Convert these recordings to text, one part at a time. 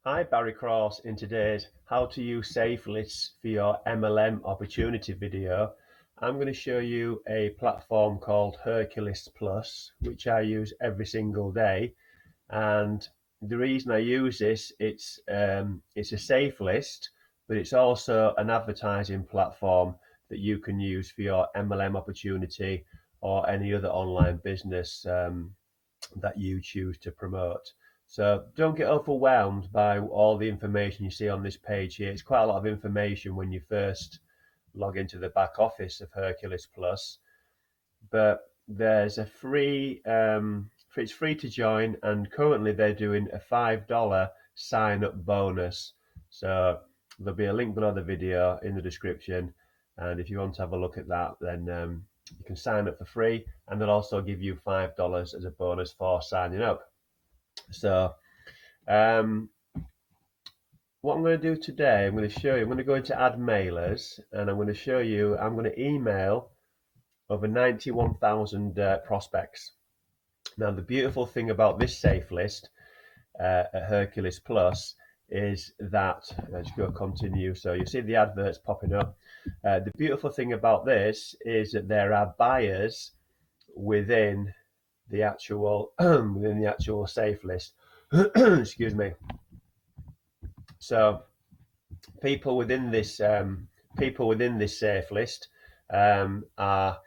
Hi, Barry Cross. In today's How to Use Safelists for Your MLM Opportunity video, I'm going to show you a platform called Herculist Plus, which I use every single day. And the reason I use this, it's a safe list, but it's also an advertising platform that you can use for your MLM opportunity or any other online business that you choose to promote. So don't get overwhelmed by all the information you see on this page here. It's quite a lot of information when you first log into the back office of Hercules Plus, but there's a it's free to join, and currently they're doing a $5 sign up bonus. So there'll be a link below the video in the description, and if you want to have a look at that, then you can sign up for free, and they'll also give you $5 as a bonus for signing up. So um, what I'm going to do today, I'm going to show you, I'm going to go into add mailers, and I'm going to show you, I'm going to email over 91,000 prospects. Now, the beautiful thing about this safe list at Hercules Plus is that, let's go continue. So you see the adverts popping up. The beautiful thing about this is that there are buyers within the actual safe list. Excuse me. So people within this safe list are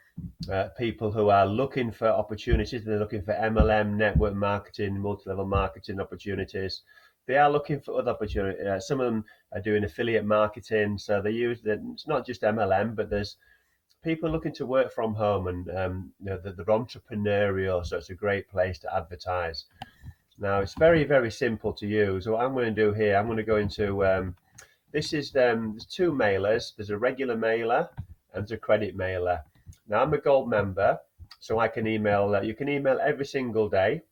people who are looking for opportunities. They're looking for MLM, network marketing, multi-level marketing opportunities. They are looking for other opportunities. Some of them are doing affiliate marketing, so they use it's not just MLM, but there's people looking to work from home, and they're entrepreneurial, so it's a great place to advertise. Now, it's very, very simple to use. What I'm going to do here, I'm going to go into there's two mailers. There's a regular mailer and there's a credit mailer. Now, I'm a gold member, so I can email. You can email every single day,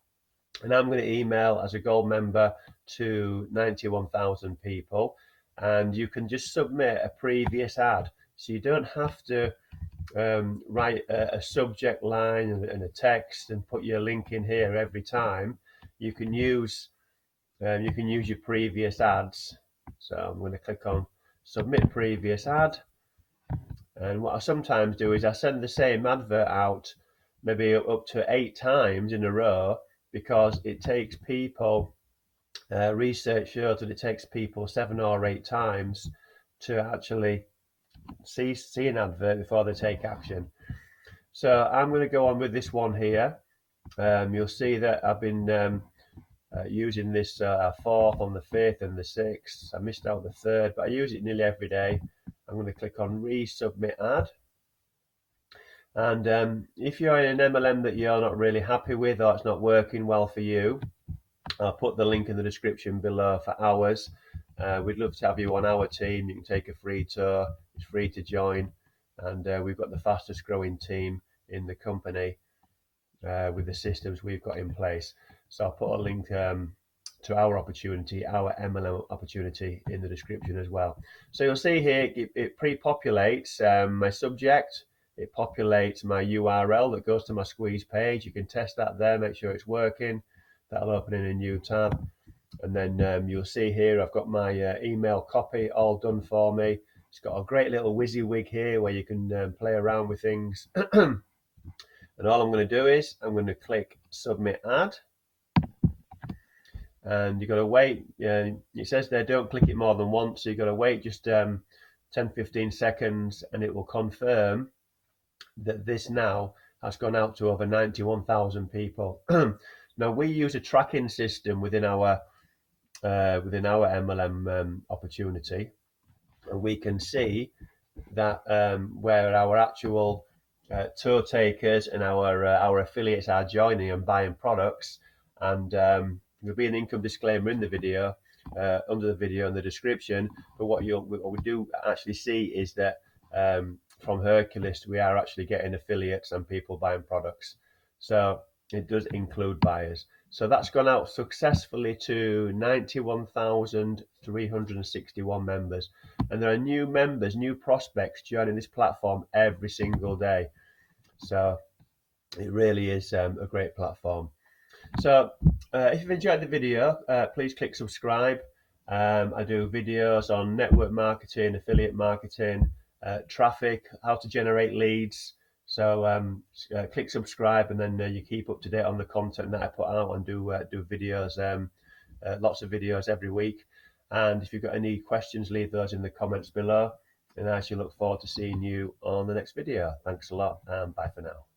and I'm going to email as a gold member to 91,000 people, and you can just submit a previous ad, so you don't have to write a subject line and a text and put your link in here every time. You can use your previous ads. So I'm going to click on submit previous ad, and what I sometimes do is I send the same advert out maybe up to 8 times in a row, because it takes people, research shows that it takes people 7 or 8 times to actually see an advert before they take action. So I'm going to go on with this one here. You'll see that I've been using this 4th, on the 5th and the 6th. I missed out the 3rd, but I use it nearly every day. I'm going to click on resubmit ad. And if you're in an MLM that you're not really happy with, or it's not working well for you, I'll put the link in the description below for ours. We'd love to have you on our team. You can take a free tour. It's free to join, and we've got the fastest growing team in the company with the systems we've got in place. So I'll put a link to our opportunity, our MLM opportunity, in the description as well. So you'll see here it pre-populates my subject. It populates my URL that goes to my squeeze page. You can test that there, make sure it's working. That'll open in a new tab. And then you'll see here I've got my email copy all done for me. It's got a great little WYSIWYG here where you can play around with things. And all I'm going to do is I'm going to click submit ad, and you've got to wait. It says there don't click it more than once, so you've got to wait just 10-15 seconds, and it will confirm that this now has gone out to over 91,000 people. Now, we use a tracking system within our MLM opportunity, and we can see that where our actual tour takers and our affiliates are joining and buying products. And there'll be an income disclaimer in the video, under the video in the description. But what we do actually see is that from Herculist we are actually getting affiliates and people buying products. So it does include buyers. So that's gone out successfully to 91,361 members. And there are new members, new prospects joining this platform every single day. So it really is a great platform. So if you've enjoyed the video, please click subscribe. I do videos on network marketing, affiliate marketing, traffic, how to generate leads. So click subscribe, and then you keep up to date on the content that I put out, and do videos, lots of videos every week. And if you've got any questions, leave those in the comments below. And I actually look forward to seeing you on the next video. Thanks a lot, and bye for now.